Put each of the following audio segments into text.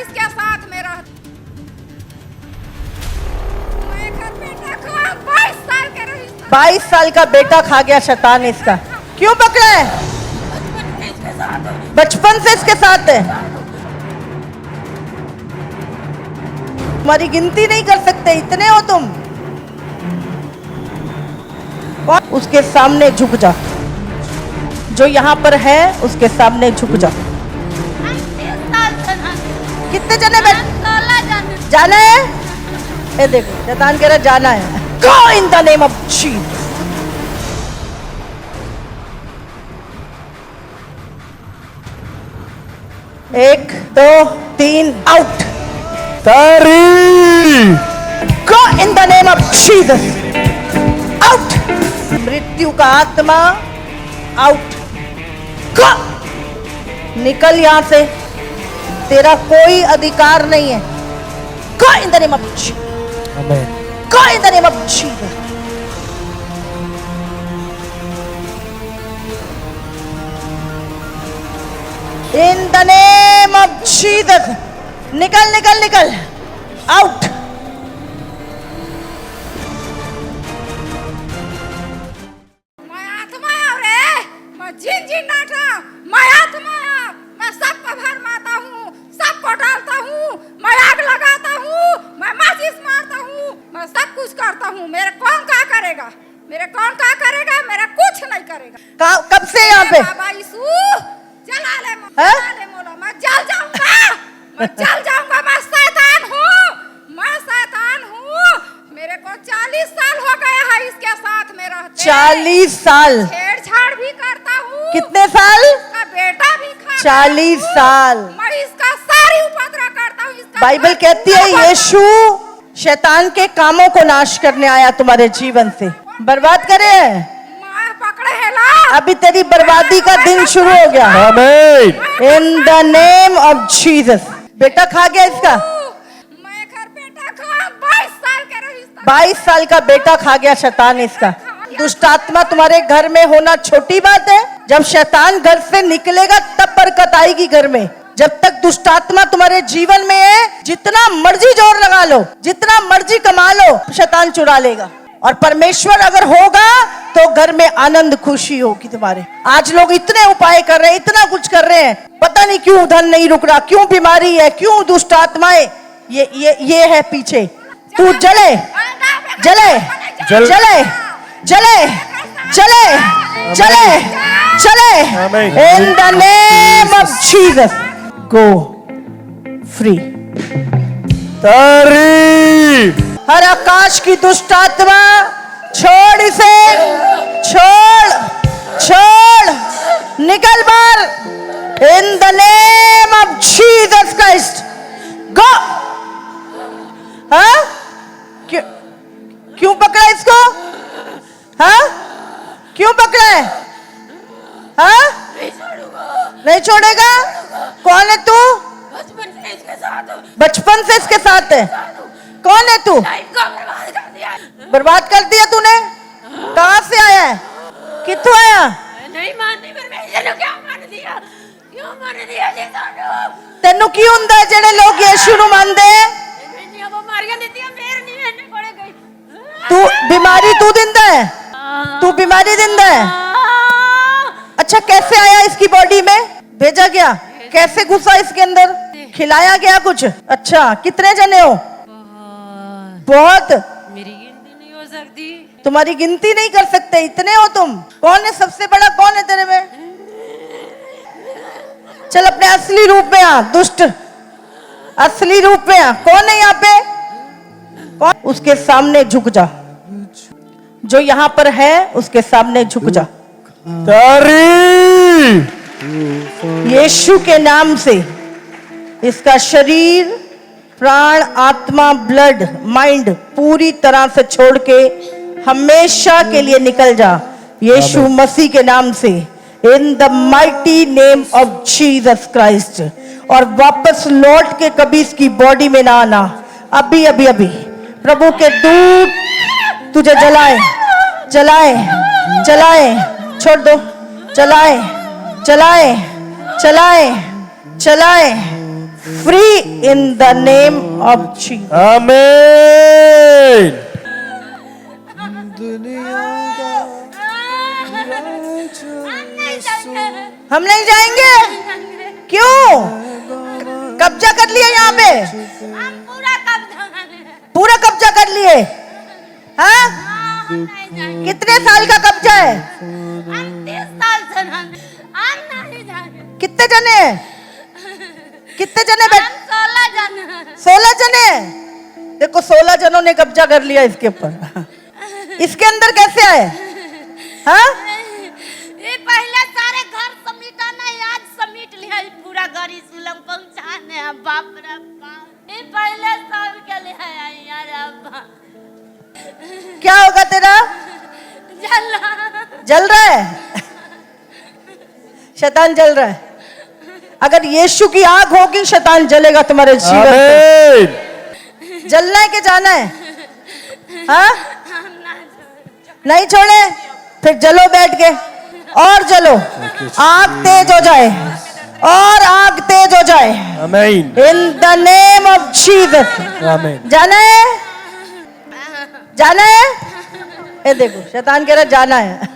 इसके साथ में रह। मैं घर बेटा को 22 साल के रही। 22 साल का बेटा खा गया शैतान इसका। क्यों पकड़ा है? बचपन से इसके साथ है। तुम्हारी गिनती नहीं कर सकते, इतने हो तुम। उसके सामने झुक जा, जो यहाँ पर है उसके सामने झुक जा। कितने जने जाना है? ये देखो शैतान कह रहा जाना है। Go in the name of Jesus. एक दो तीन out. Go in the name of Jesus. Out. मृत्यु का आत्मा आउट। Go! निकल यहां से, तेरा कोई अधिकार नहीं है। Go in the name of Jesus. Amen. Go in the name of Jesus. In the name of Jesus. निकल निकल निकल। आउट। मैं आत्मा हूँ रे, मैं जिन नाटा, मैं आत्मा हूँ, मैं सबको भरमाता हूँ, सबको डालता हूँ, मैं आग लगाता हूँ, मैं माचिस मारता हूँ, मैं सब कुछ करता हूँ। मेरे कौन क्या करेगा? मेरे कौन क्या करेगा? मेरा कुछ नहीं करेगा। कब से यहाँ पे? बाबा यीशु जला ले मोला, मैं जल जाऊंगा, मैं जल जाऊंगा। मैं शैतान हूँ, मैं शैतान हूँ। मेरे को 40 साल हो गए हैं इसके साथ में रहते। 40 साल छेड़छाड़ भी करता हूँ। कितने साल? इसका बेटा भी खाता 40 साल। मैं इसका सारी उपद्रव करता हूँ। इसका बाइबल कहती है यीशु शैतान के कामों को नाश करने आया, तुम्हारे जीवन से बर्बाद करे। मैं पकड़े है ला। अभी तेरी बर्बादी का दिन शुरू हो गया। Amen. In the name of Jesus. बेटा खा गया इसका। मैं घर बेटा को 22 साल के रही। 22 साल का बेटा खा गया शैतान इसका। दुष्ट आत्मा तुम्हारे घर में होना छोटी बात है। जब शैतान घर से निकलेगा तब बरकत आएगी घर में। जब तक दुष्ट आत्मा तुम्हारे जीवन में है, जितना मर्जी जोर लगा लो, जितना मर्जी कमा लो, शैतान चुरा लेगा। और परमेश्वर अगर होगा तो घर में आनंद खुशी होगी तुम्हारे। आज लोग इतने उपाय कर रहे हैं, इतना कुछ कर रहे हैं, पता नहीं क्यों धन नहीं रुक रहा, क्यों बीमारी है, क्यों दुष्ट आत्माएं। ये है पीछे। तू जले जले जले जले जले जले चले। In the name of Jesus go free. हर आकाश की दुष्ट आत्मा छोड़ इसे, छोड़ छोड़, निकल बाहर। In the name of Jesus Christ go. हाँ क्यों पकड़ा इसको? हाँ क्यों पकड़ा है? हाँ नहीं छोड़ेगा। कौन है तू? बचपन से इसके साथ है। कौन है तू? बर्बाद कर दिया तूने। कहाँ से आया है? कित्थों आया? नहीं मानती पर मैं ये क्या मान दिया? क्यों मान दिया जी सानू? तेनू की हुंदा है जेड़े लोग यीशु नु मानदे? इतनी बीमारियां देती है, मेरे नहीं मैंने कोड़े गई। तू बीमारी तू दिंदा है? तू बीमारी दिंदा है? अच्छा कैसे आया इसकी बॉडी में? भेजा गया? कैसे घुसा इसके अंदर? खिलाया गया कुछ? अच्छा कितने जने हो? बहुत। मेरी गिनती नहीं हो सकती। तुम्हारी गिनती नहीं कर सकते, इतने हो तुम। कौन है सबसे बड़ा? कौन है तेरे में? चल अपने असली रूप में आ, दुष्ट असली रूप में आ। कौन है यहाँ पे? कौन? उसके सामने झुक जा, जो यहाँ पर है उसके सामने झुक जा। यीशु के नाम से इसका शरीर, प्राण, आत्मा, ब्लड, माइंड पूरी तरह से छोड़ के हमेशा के लिए निकल जा यीशु मसीह के नाम से। In the mighty name of Jesus Christ. और वापस लौट के कभी इसकी बॉडी में ना आना। अभी अभी अभी प्रभु के दूत तुझे जलाए जलाए जलाए। छोड़ दो। चलाए चलाए चलाए चलाए free in the name of Jesus. आमीन। हम नहीं जाएंगे। क्यों? कब्जा कर लिया यहाँ पे, पूरा कब्जा कर लिए। हाँ, कितने साल का कब्जा है? कितने जने हैं? कितने जने बैठ? 16 जने। देखो 16 जनों ने कब्जा कर लिया इसके ऊपर। इसके अंदर कैसे आए? हाँ, ये पहले सारे घर समीटा ना, आज समीट लिया ये पूरा घर इस लंग पहुंचाने हैं। बाप रे बाप, ये पहले सब के लिए है यार। अब्बा क्या होगा तेरा? जला जल रहा है, शैतान जल रहा है। अगर यीशु की आग होगी, शैतान जलेगा तुम्हारे जीवन पे। आमीन। जलना है कि जाना है? हाँ, हम ना नहीं छोड़े, फिर जलो बैठ के और जलो, आग तेज हो जाए और आग तेज हो जाए। आमीन। इन द नेम ऑफ जीसस। आमीन। जाना है? जाना है? ये देखो शैतान कह रहा जाना है।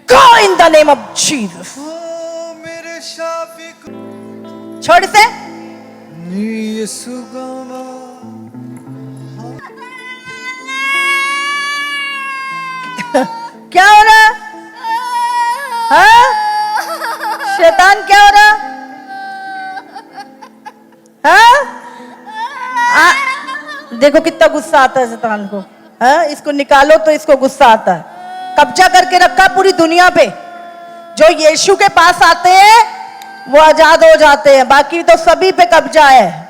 Go in the name of Jesus. छोड़ इसे। क्या हो रहा? हाँ? शैतान क्या हो रहा? हाँ? देखो कितना गुस्सा आता है शैतान को। हाँ? इसको निकालो तो इसको गुस्सा आता है। कब्जा करके रखा पूरी दुनिया पे। जो यीशु के पास आते हैं वो आजाद हो जाते हैं, बाकी तो सभी पे कब्जा है।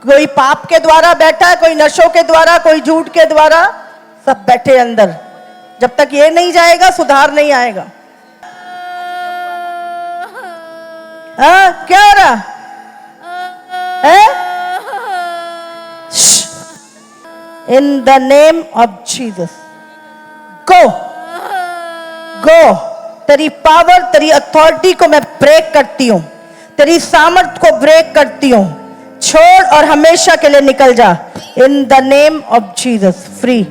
कोई पाप के द्वारा बैठा है, कोई नशों के द्वारा, कोई झूठ के द्वारा, सब बैठे अंदर। जब तक ये नहीं जाएगा सुधार नहीं आएगा। हाँ? क्या हो रहा है? In the name of Jesus, go, go. तेरी पावर, तेरी अथॉरिटी को मैं ब्रेक करती हूँ, तेरी सामर्थ को ब्रेक करती हूँ। छोड़ और हमेशा के लिए निकल जा। In the name of Jesus, free,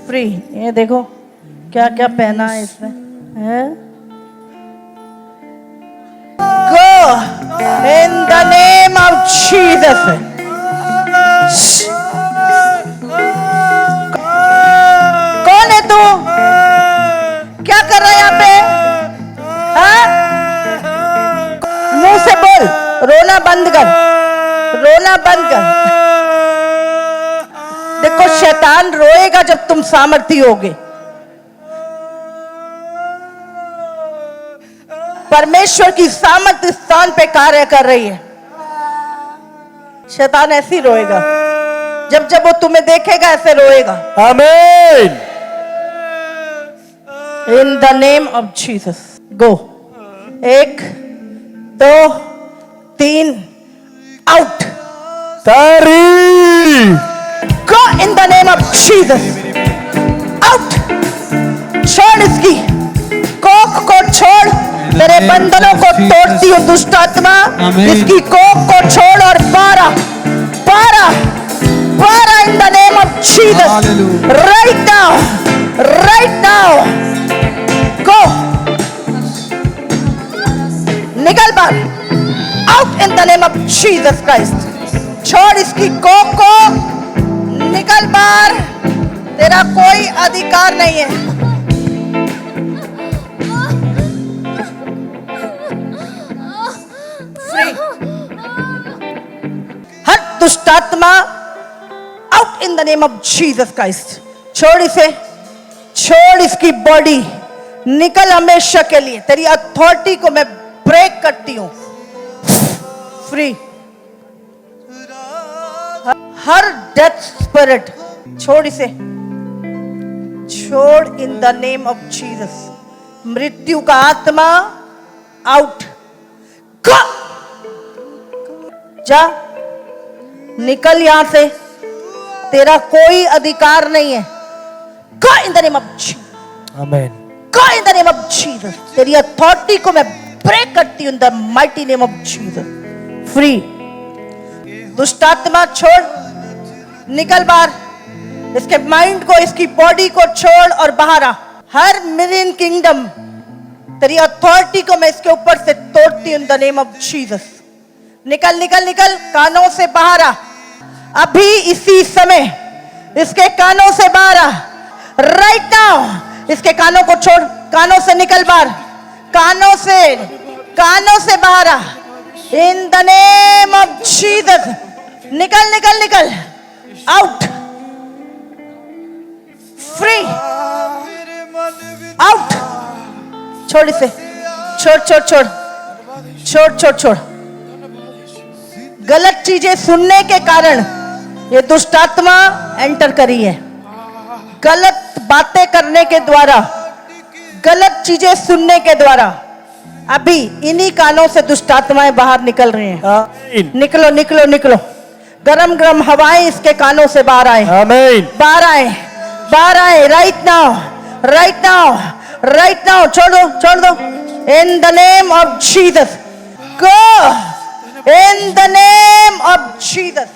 free. ये देखो क्या क्या पहना है इसने, हैं? Go in the name of Jesus. कौन है तू? क्या कर रहा है यहाँ पे? हाँ? मुंह से बोल, रोना बंद कर, रोना बंद कर। देखो शैतान रोएगा जब तुम सामर्थी होगे। परमेश्वर की सामर्थ इस स्थान पे कार्य कर रही है। शैतान ऐसे ही रोएगा, जब जब वो तुम्हें देखेगा ऐसे रोएगा। आमीन। In the name of Jesus, go. 1, 2, 3, out. तारी। Go in the name of Jesus, out. छोड़ इसकी कोख को छोड़, तेरे बंधनों को तोड़ती हूँ दुष्ट आत्मा। इसकी कोख को छोड़ और पारा पारा पारा in the name of Jesus. Right now, right now. Go. निकल बाहर। Out in the name of Jesus Christ. छोड़ इसकी कोख को, निकल बाहर। तेरा कोई अधिकार नहीं है। Free. हर दुष्ट आत्मा out in the name of Jesus Christ. छोड़ इसे, छोड़ इसकी बॉडी, निकल हमेशा के लिए। तेरी अथॉरिटी को मैं ब्रेक करती हूं। फ्री। हर डेथ स्पिरिट छोड़ इसे, छोड़ इन द नेम ऑफ जीसस। मृत्यु का आत्मा आउट। जा, निकल यहां से, तेरा कोई अधिकार नहीं है। Go in the name of Jesus. आमीन। Go in the name of Jesus. तेरी अथॉरिटी को मैं प्रे करती हूं in the mighty name of Jesus, free. दुष्ट आत्मा छोड़, निकल बाहर। इसके माइंड को, इसकी बॉडी को छोड़ और बाहर आ। हर मिलियन किंगडम तेरी अथॉरिटी को मैं इसके ऊपर से तोड़ती हूं इन द नेम ऑफ जीसस। निकल निकल निकल, कानों से बाहर आ अभी इसी समय, इसके कानों से बाहर आ राइट नाउ। इसके कानों को छोड़, कानों से निकल बाहर, कानों से बाहर आ in the name of Jesus. निकल निकल निकल, आउट, फ्री, आउट। छोड़ इसे, छोड़ छोड़ छोड़ छोड़ छोड़ छोड़। गलत चीजें सुनने के कारण ये दुष्ट आत्मा एंटर करी है। गलत बातें करने के द्वारा, गलत चीजें सुनने के द्वारा अभी इन्हीं कानों से दुष्ट आत्माएं बाहर निकल रही हैं। आमीन। निकलो निकलो निकलो। गरम गरम हवाएं इसके कानों से बाहर आए, आमीन। बाहर आए, बाहर आए right now, right now, right now. छोड़ दो इन the name of Jesus. Go in the name of Jesus.